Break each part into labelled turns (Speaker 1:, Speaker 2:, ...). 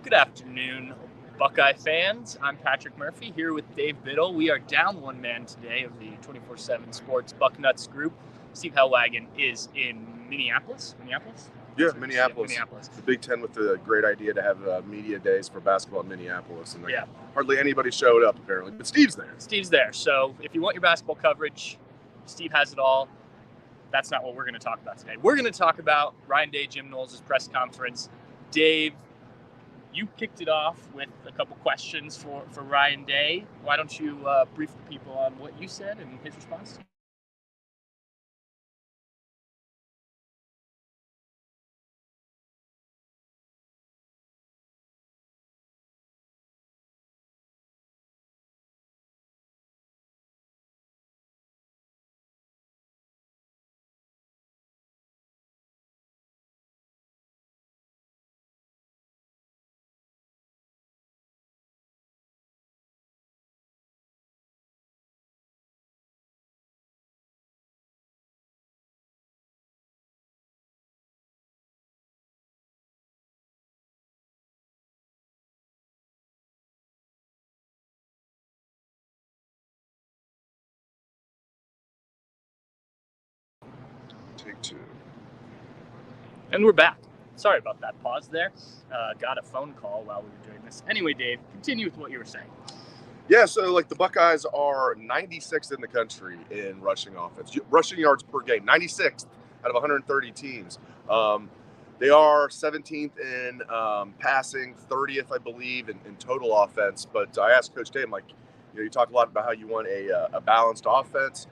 Speaker 1: Good afternoon, Buckeye fans. I'm Patrick Murphy here with Dave Biddle. We are down one man today of the 24/7 Sports Bucknuts group. Steve Hellwagon is in Minneapolis.
Speaker 2: Yeah, Minneapolis. The Big Ten with the great idea to have media days for basketball in Minneapolis, and hardly anybody showed up apparently. But Steve's there.
Speaker 1: So if you want your basketball coverage, Steve has it all. That's not what we're going to talk about today. We're going to talk about Ryan Day, Jim Knowles' press conference. Dave, you kicked it off with a couple questions for Ryan Day. Why don't you brief the people on what you said and his response?
Speaker 2: Take two.
Speaker 1: And we're back. Sorry about that pause there. Got a phone call while we were doing this. Anyway, Dave, continue with what you were saying.
Speaker 2: Yeah, so the Buckeyes are 96th in the country in rushing offense, rushing yards per game, 96th out of 130 teams. They are 17th in passing, 30th, I believe, in total offense. But I asked Coach Day, I'm like, you talk a lot about how you want a balanced offense.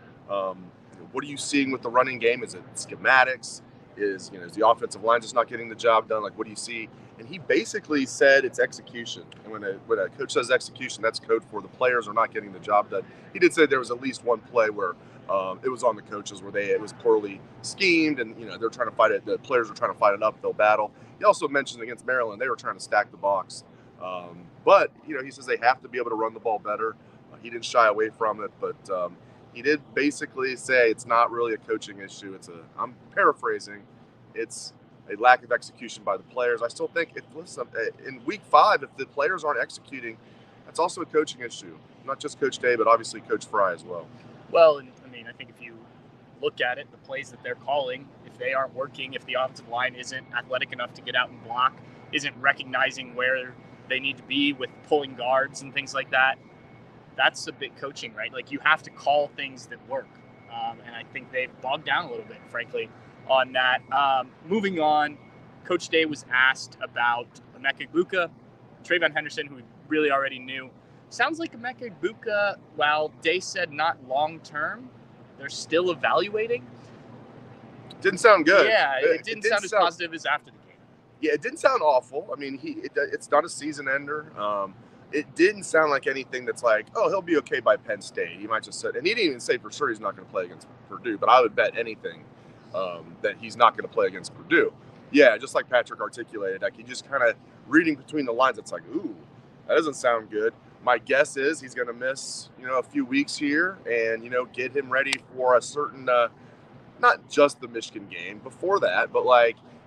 Speaker 2: What are you seeing with the running game? Is it schematics? Is the offensive line just not getting the job done? What do you see? And he basically said it's execution. And when a coach says execution, that's code for the players are not getting the job done. He did say there was at least one play where it was on the coaches where it was poorly schemed, and they're trying to fight it. The players are trying to fight an uphill battle. He also mentioned against Maryland they were trying to stack the box, but he says they have to be able to run the ball better. He didn't shy away from it, but he did basically say it's not really a coaching issue. I'm paraphrasing, it's a lack of execution by the players. I still think in week 5, if the players aren't executing, that's also a coaching issue. Not just Coach Day, but obviously Coach Fry as well.
Speaker 1: Well, I think if you look at it, the plays that they're calling, if they aren't working, if the offensive line isn't athletic enough to get out and block, isn't recognizing where they need to be with pulling guards and things like that, that's a big coaching, right? You have to call things that work. And I think they've bogged down a little bit, frankly, on that. Moving on, Coach Day was asked about Emeka Egbuka, Trayvon Henderson, who we really already knew. Sounds like Emeka Egbuka, while Day said not long-term, they're still evaluating.
Speaker 2: Didn't sound good.
Speaker 1: Yeah, it didn't sound as positive as after the game.
Speaker 2: Yeah, it didn't sound awful. It's not a season ender. It didn't sound like anything that's like, oh, he'll be okay by Penn State. He might just said, and he didn't even say for sure he's not going to play against Purdue, but I would bet anything that he's not going to play against Purdue. Yeah, just like Patrick articulated, you just kind of reading between the lines, it's like, ooh, that doesn't sound good. My guess is he's going to miss, a few weeks here and, get him ready for a certain, not just the Michigan game before that, but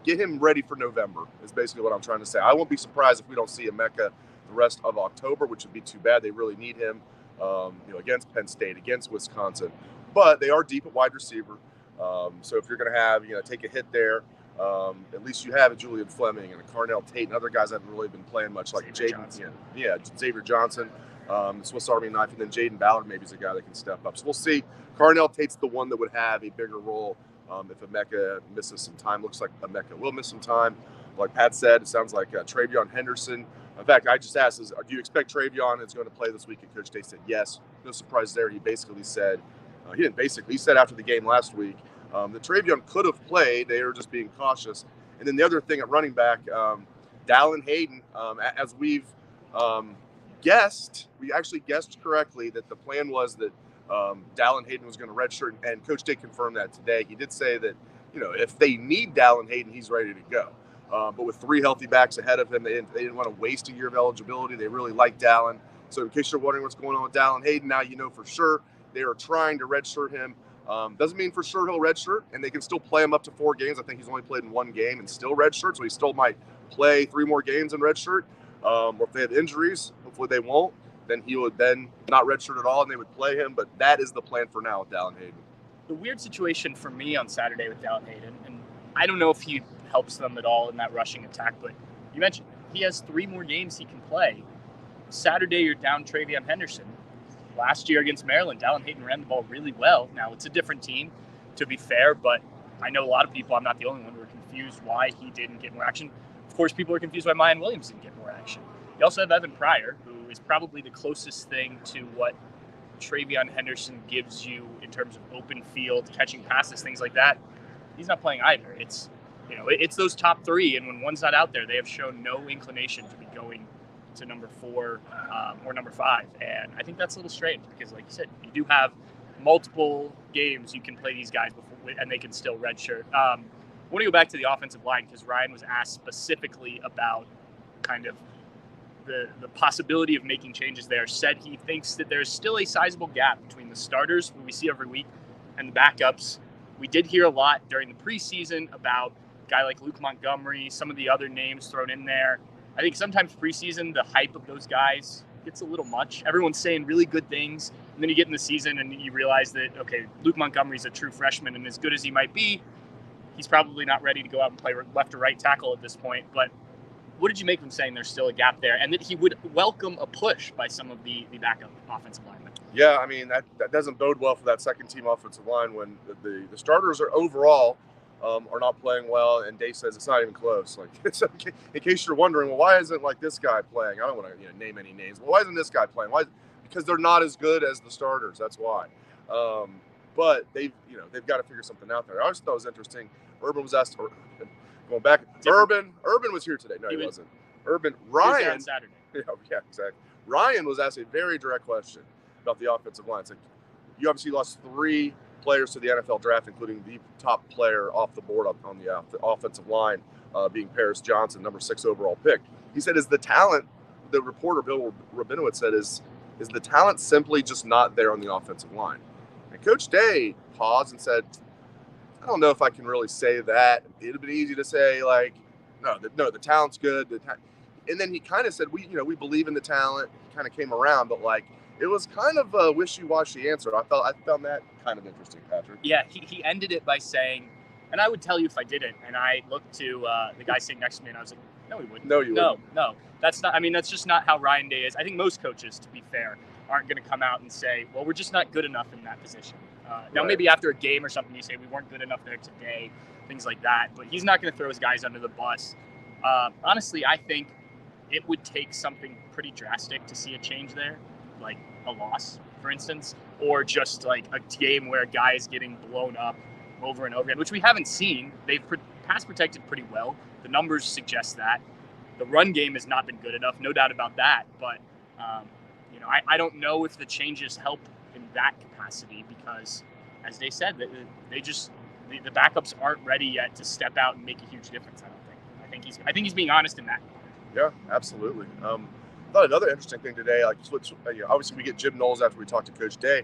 Speaker 2: get him ready for November is basically what I'm trying to say. I won't be surprised if we don't see Emeka the rest of October, which would be too bad. They really need him, against Penn State, against Wisconsin. But they are deep at wide receiver. So if you're going to have, take a hit there, at least you have a Julian Fleming and a Carnell Tate and other guys that haven't really been playing much, like Jaden. Xavier Johnson, Swiss Army knife, and then Jaden Ballard maybe is a guy that can step up. So we'll see. Carnell Tate's the one that would have a bigger role if Emeka misses some time. Looks like Emeka will miss some time. Like Pat said, it sounds like Trayvon Henderson. In fact, I just asked, do you expect Trayvon is going to play this week? And Coach Day said yes. No surprise there. He basically said, he said after the game last week that Trayvon could have played. They were just being cautious. And then the other thing at running back, Dallin Hayden, as we've guessed, we actually guessed correctly that the plan was that Dallin Hayden was going to redshirt, and Coach Day confirmed that today. He did say that, if they need Dallin Hayden, he's ready to go. But with 3 healthy backs ahead of him, they didn't want to waste a year of eligibility. They really like Dallin. So in case you're wondering what's going on with Dallin Hayden, now you know for sure. They are trying to redshirt him. Doesn't mean for sure he'll redshirt, and they can still play him up to 4 games. I think he's only played in 1 game and still redshirt, so he still might play 3 more games in redshirt. Or if they have injuries, hopefully they won't, then he would then not redshirt at all and they would play him. But that is the plan for now with Dallin Hayden.
Speaker 1: The weird situation for me on Saturday with Dallin Hayden, and I don't know if he helps them at all in that rushing attack, but you mentioned he has 3 more games he can play. Saturday, you're down Travion Henderson. Last year against Maryland, Dallin Hayden ran the ball really well. Now, it's a different team, to be fair, but I know a lot of people, I'm not the only one, who are confused why he didn't get more action. Of course, people are confused why Mayan Williams didn't get more action. You also have Evan Pryor, who is probably the closest thing to what Travion Henderson gives you in terms of open field, catching passes, things like that. He's not playing either. It's those top 3, and when one's not out there, they have shown no inclination to be going to number 4 or number 5, and I think that's a little strange because, like you said, you do have multiple games you can play these guys before, and they can still redshirt. I want to go back to the offensive line because Ryan was asked specifically about kind of the possibility of making changes there. Said he thinks that there's still a sizable gap between the starters, who we see every week, and the backups. We did hear a lot during the preseason about a guy like Luke Montgomery, some of the other names thrown in there. I think sometimes preseason, the hype of those guys gets a little much. Everyone's saying really good things, and then you get in the season and you realize that, okay, Luke Montgomery's a true freshman, and as good as he might be, he's probably not ready to go out and play left or right tackle at this point. But what did you make of him saying there's still a gap there, and that he would welcome a push by some of the backup offensive linemen?
Speaker 2: Yeah, I mean, that doesn't bode well for that second-team offensive line when the starters are overall are not playing well, and Dave says it's not even close. Like, it's okay. In case you're wondering, well, why isn't like this guy playing? I don't want to name any names. Well, why isn't this guy playing? Why? Because they're not as good as the starters. That's why. But they've got to figure something out there. I always thought it was interesting. Urban was asked, going back. Urban was here today. No, he wasn't. Ryan.
Speaker 1: He was on Saturday.
Speaker 2: Yeah, exactly. Ryan was asked a very direct question about the offensive line. It's like, you obviously lost 3 players to the NFL draft, including the top player off the board on the offensive line, being Paris Johnson, number 6 overall pick. He said, is the talent, the reporter Bill Rabinowitz said, is the talent simply just not there on the offensive line? And Coach Day paused and said, I don't know if I can really say that. It would be easy to say, like, no, the talent's good. And then he kind of said, we believe in the talent. He kind of came around, but like, it was kind of a wishy-washy answer. I found that kind of interesting, Patrick.
Speaker 1: Yeah, he ended it by saying, and I would tell you if I didn't, and I looked to the guy sitting next to me, and I was like, no, he wouldn't.
Speaker 2: No, you wouldn't.
Speaker 1: No. That's just not how Ryan Day is. I think most coaches, to be fair, aren't going to come out and say, well, we're just not good enough in that position. Now, maybe after a game or something, you say we weren't good enough there today, things like that. But he's not going to throw his guys under the bus. Honestly, I think it would take something pretty drastic to see a change there, like a loss, for instance, or just like a game where a guy is getting blown up over and over again, which we haven't seen. They've pass protected pretty well. The numbers suggest that. The run game has not been good enough, no doubt about that. But, I don't know if the changes help in that capacity because, as they said, the backups aren't ready yet to step out and make a huge difference. I don't think. I think he's being honest in that.
Speaker 2: Yeah, absolutely. I thought another interesting thing today, like obviously we get Jim Knowles after we talk to Coach Day.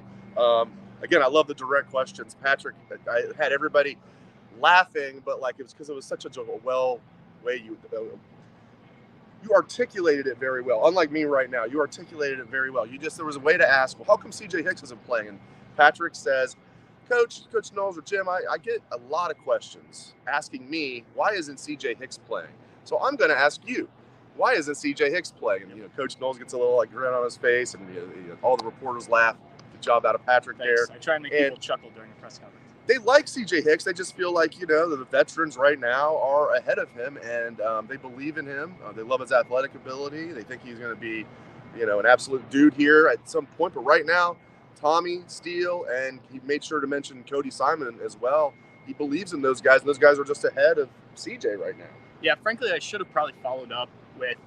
Speaker 2: Again, I love the direct questions. Patrick, I had everybody laughing, but like it was because it was such a well way you articulated it very well. Unlike me right now, you articulated it very well. There was a way to ask, well, how come CJ Hicks isn't playing? And Patrick says, Coach Knowles or Jim, I get a lot of questions asking me, why isn't CJ Hicks playing? So I'm going to ask you, why isn't CJ Hicks playing? And Coach Knowles gets a little like grin on his face, and all the reporters laugh. Good job out of Patrick.
Speaker 1: Thanks.
Speaker 2: There.
Speaker 1: I try and make people chuckle during the press conference.
Speaker 2: They like CJ Hicks. They just feel like the veterans right now are ahead of him, and they believe in him. They love his athletic ability. They think he's going to be, an absolute dude here at some point. But right now, Tommy Steele, and he made sure to mention Cody Simon as well. He believes in those guys, and those guys are just ahead of CJ right now.
Speaker 1: Yeah, frankly, I should have probably followed up with,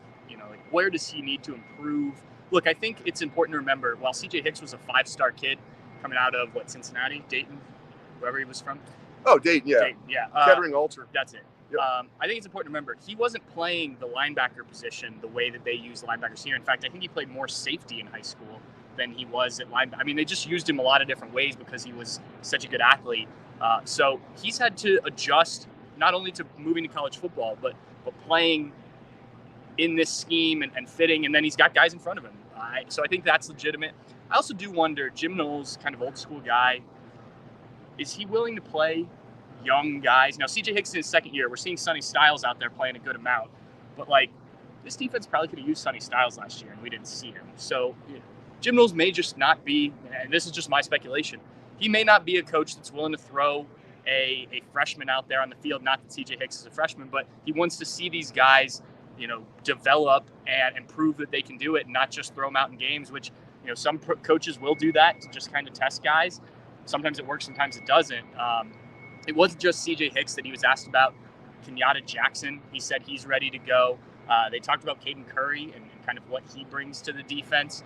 Speaker 1: where does he need to improve? Look, I think it's important to remember, while CJ Hicks was a 5-star kid coming out of, Cincinnati, Dayton, wherever he was from.
Speaker 2: Oh, Dayton, yeah.
Speaker 1: Dayton, yeah.
Speaker 2: Kettering Alter.
Speaker 1: That's it. Yep. I think it's important to remember, he wasn't playing the linebacker position the way that they use linebackers here. In fact, I think he played more safety in high school than he was at linebacker. I mean, they just used him a lot of different ways because he was such a good athlete. So he's had to adjust not only to moving to college football, but playing in this scheme and fitting, and then he's got guys in front of him. So I think that's legitimate. I also do wonder, Jim Knowles, kind of old school guy, is he willing to play young guys? Now, C.J. Hicks in his second year, we're seeing Sonny Styles out there playing a good amount, but like this defense probably could have used Sonny Styles last year, and we didn't see him. So Jim Knowles may just not be, and this is just my speculation, he may not be a coach that's willing to throw a freshman out there on the field. Not that C.J. Hicks is a freshman, but he wants to see these guys, develop and prove that they can do it, and not just throw them out in games, which, some coaches will do that to just kind of test guys. Sometimes it works, sometimes it doesn't. It wasn't just C.J. Hicks that he was asked about. Kenyatta Jackson, he said he's ready to go. They talked about Caden Curry and kind of what he brings to the defense.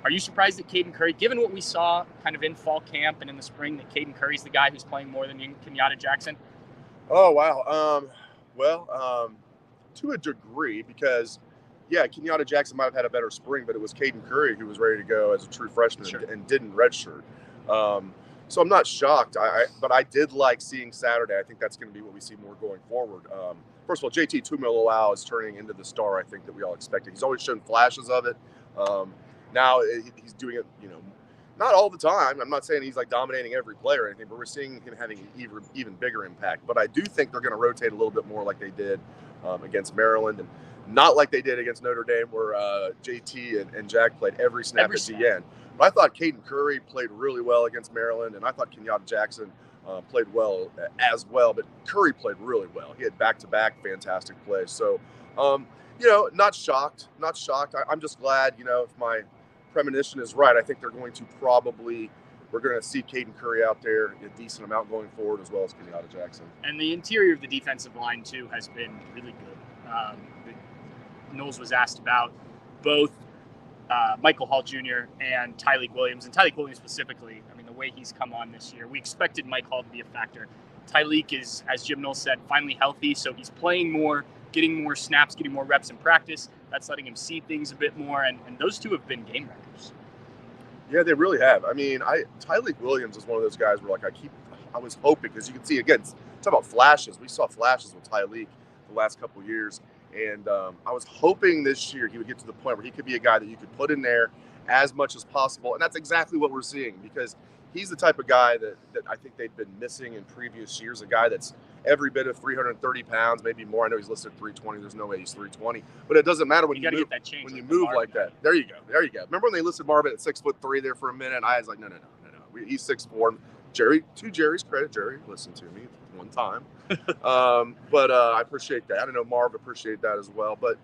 Speaker 1: Are you surprised that Caden Curry, given what we saw kind of in fall camp and in the spring, that Caden Curry's the guy who's playing more than Kenyatta Jackson?
Speaker 2: Oh, wow. Well, to a degree, because, Kenyatta Jackson might have had a better spring, but it was Caden Curry who was ready to go as a true freshman and didn't redshirt. So I'm not shocked, but I did like seeing Saturday. I think that's going to be what we see more going forward. First of all, JT Tuimoloau is turning into the star I think that we all expected. He's always shown flashes of it. Now he's doing it, not all the time. I'm not saying he's like dominating every play or anything, but we're seeing him having an even bigger impact. But I do think they're going to rotate a little bit more like they did against Maryland, and not like they did against Notre Dame, where JT and Jack played every snap at the end. But I thought Caden Curry played really well against Maryland, and I thought Kenyatta Jackson played well as well. But Curry played really well. He had back-to-back fantastic plays. So, not shocked. I'm just glad, if my premonition is right. I think they're going to we're going to see Caden Curry out there a decent amount going forward, as well as Kenyatta Jackson.
Speaker 1: And the interior of the defensive line, too, has been really good. Knowles was asked about both Michael Hall Jr. and Tyleik Williams. And Tyleik Williams specifically, the way he's come on this year, we expected Mike Hall to be a factor. Tyleik is, as Jim Knowles said, finally healthy, so he's playing more, getting more snaps, getting more reps in practice. That's letting him see things a bit more, and those two have been game wreckers.
Speaker 2: Yeah, they really have. Tyleik Williams is one of those guys where I was hoping, because you can see, again, talk about flashes. We saw flashes with Tyleik the last couple of years, and I was hoping this year he would get to the point where he could be a guy that you could put in there as much as possible, and that's exactly what we're seeing, because he's the type of guy that I think they've been missing in previous years, a guy that's every bit of 330 pounds, maybe more. I know he's listed 320. There's no way he's 320. But it doesn't matter when you move like that. There you go. Remember when they listed Marvin at 6'3" there for a minute? I was like, no. He's 6'4". To Jerry's credit, Jerry listened to me one time. But I appreciate that. I know Marv appreciated that as well. But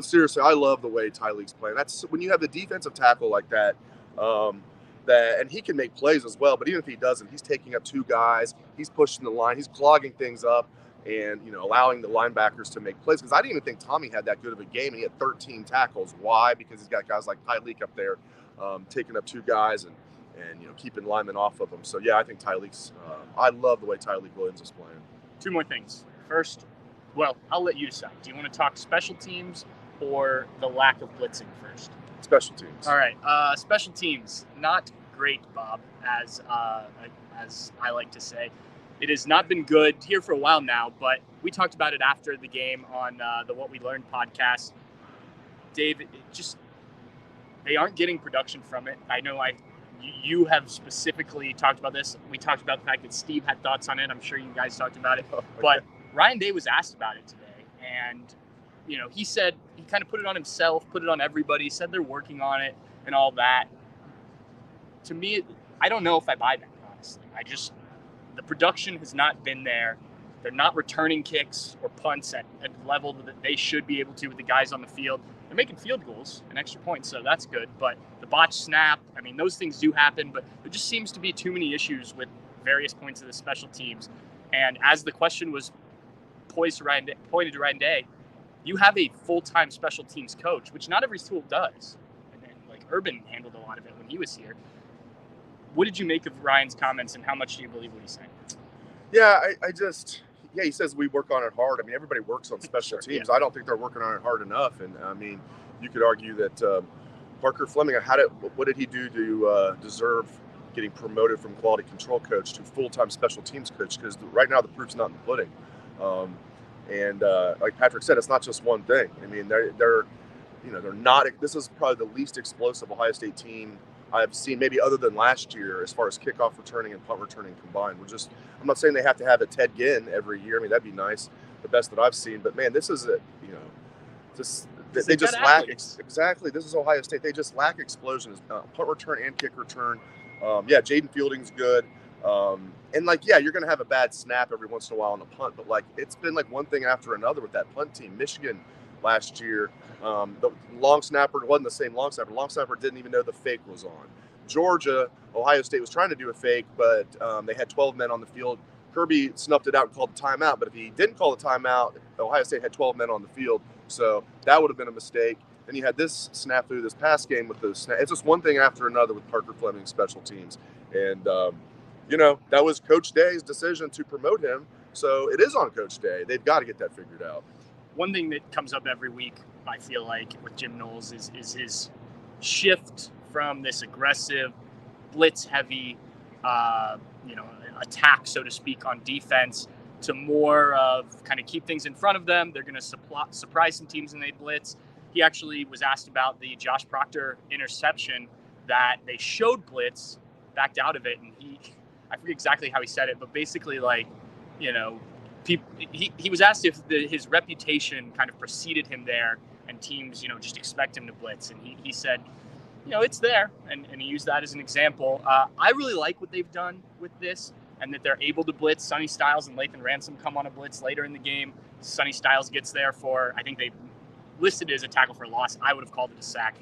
Speaker 2: seriously, I love the way Tyleik's playing. That's when you have the defensive tackle like that. And he can make plays as well, but even if he doesn't, he's taking up two guys, he's pushing the line, he's clogging things up, and allowing the linebackers to make plays. Because I didn't even think Tommy had that good of a game, and he had 13 tackles. Why? Because he's got guys like Tyleik up there taking up two guys and keeping linemen off of them. So yeah, I think Tyleik's. I love the way Tyleik Williams is playing.
Speaker 1: Two more things. First, I'll let you decide. Do you want to talk special teams or the lack of blitzing first?
Speaker 2: Special teams.
Speaker 1: All right. Special teams, not great, Bob, as I like to say. It has not been good here for a while now, but we talked about it after the game on the What We Learned podcast. Dave, they aren't getting production from it. I know you have specifically talked about this. We talked about the fact that Steve had thoughts on it. I'm sure you guys talked about it. But Ryan Day was asked about it today, and he said he kind of put it on himself, put it on everybody, said they're working on it and all that. To me, I don't know if I buy that, honestly. The production has not been there. They're not returning kicks or punts at a level that they should be able to with the guys on the field. They're making field goals and extra points, so that's good. But the botched snap, those things do happen, but there just seems to be too many issues with various points of the special teams. And as the question was pointed to Ryan Day, you have a full-time special teams coach, which not every school does. And Urban handled a lot of it when he was here. What did you make of Ryan's comments, and how much do you believe what he's saying?
Speaker 2: Yeah, he says we work on it hard. Everybody works on special teams.
Speaker 1: Yeah.
Speaker 2: I don't think they're working on it hard enough. And you could argue that Parker Fleming, what did he do to deserve getting promoted from quality control coach to full-time special teams coach? Because right now the proof's not in the pudding. And like Patrick said, it's not just one thing. I mean, they're not. This is probably the least explosive Ohio State team I've seen, maybe other than last year, as far as kickoff returning and punt returning combined. I'm not saying they have to have a Ted Ginn every year. I mean, that'd be nice, the best that I've seen. But man, this is they just lack exactly. This is Ohio State. They just lack explosion, punt return and kick return. Jaden Fielding's good. And you're going to have a bad snap every once in a while on a punt, but it's been one thing after another with that punt team. Michigan last year, the long snapper wasn't the same long snapper. Long snapper didn't even know the fake was on. Georgia, Ohio State was trying to do a fake, but they had 12 men on the field. Kirby snuffed it out and called the timeout, but if he didn't call the timeout, Ohio State had 12 men on the field, so that would have been a mistake. Then you had this snap through this pass game with those snaps. It's just one thing after another with Parker Fleming's special teams. And, that was Coach Day's decision to promote him. So it is on Coach Day. They've got to get that figured out.
Speaker 1: One thing that comes up every week, I feel like, with Jim Knowles is his shift from this aggressive, blitz-heavy, attack, so to speak, on defense to more of kind of keep things in front of them. They're going to surprise some teams when they blitz. He actually was asked about the Josh Proctor interception that they showed blitz, backed out of it, and I forget exactly how he said it, but basically, he was asked if his reputation kind of preceded him there, and teams, just expect him to blitz, and he said, it's there, and he used that as an example. I really like what they've done with this, and that they're able to blitz. Sonny Styles and Lathan Ransom come on a blitz later in the game. Sonny Styles gets there for, I think they listed it as a tackle for loss. I would have called it a sack.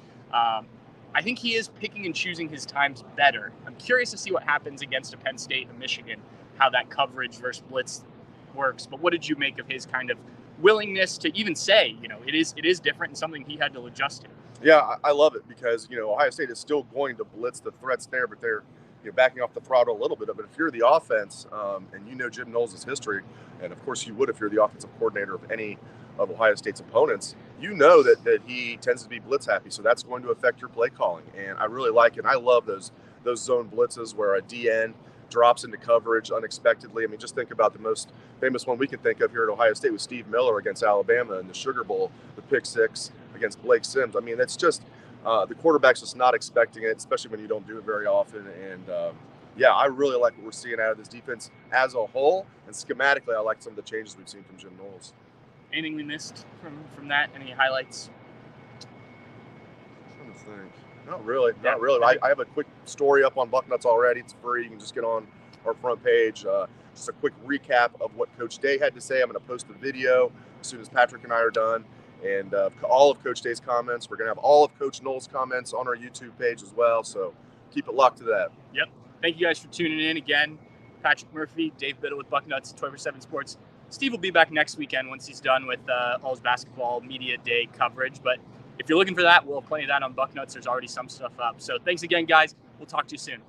Speaker 1: I think he is picking and choosing his times better. I'm curious to see what happens against a Penn State and Michigan, how that coverage versus blitz works. But what did you make of his kind of willingness to even say, it is different and something he had to adjust to?
Speaker 2: Yeah, I love it because, Ohio State is still going to blitz. The threats there, but they're backing off the throttle a little bit. But if you're the offense, and Jim Knowles' history, and of course you would if you're the offensive coordinator of any of Ohio State's opponents, that he tends to be blitz happy. So that's going to affect your play calling. And I really like it. I love those zone blitzes where a DN drops into coverage unexpectedly. I mean, just think about the most famous one we can think of here at Ohio State with Steve Miller against Alabama in the Sugar Bowl, the pick six against Blake Sims. I mean, that's just the quarterback's just not expecting it, especially when you don't do it very often. And I really like what we're seeing out of this defense as a whole. And schematically, I like some of the changes we've seen from Jim Knowles.
Speaker 1: Anything we missed from that? Any highlights?
Speaker 2: I'm trying to think. Not really. I have a quick story up on Bucknuts already. It's free. You can just get on our front page. Just a quick recap of what Coach Day had to say. I'm going to post the video as soon as Patrick and I are done. And all of Coach Day's comments. We're going to have all of Coach Knowles' comments on our YouTube page as well. So keep it locked to that.
Speaker 1: Yep. Thank you guys for tuning in again. Patrick Murphy, Dave Biddle with Bucknuts, 24/7 Sports. Steve will be back next weekend once he's done with all his basketball media day coverage. But if you're looking for that, we'll have plenty of that on Bucknuts. There's already some stuff up. So thanks again, guys. We'll talk to you soon.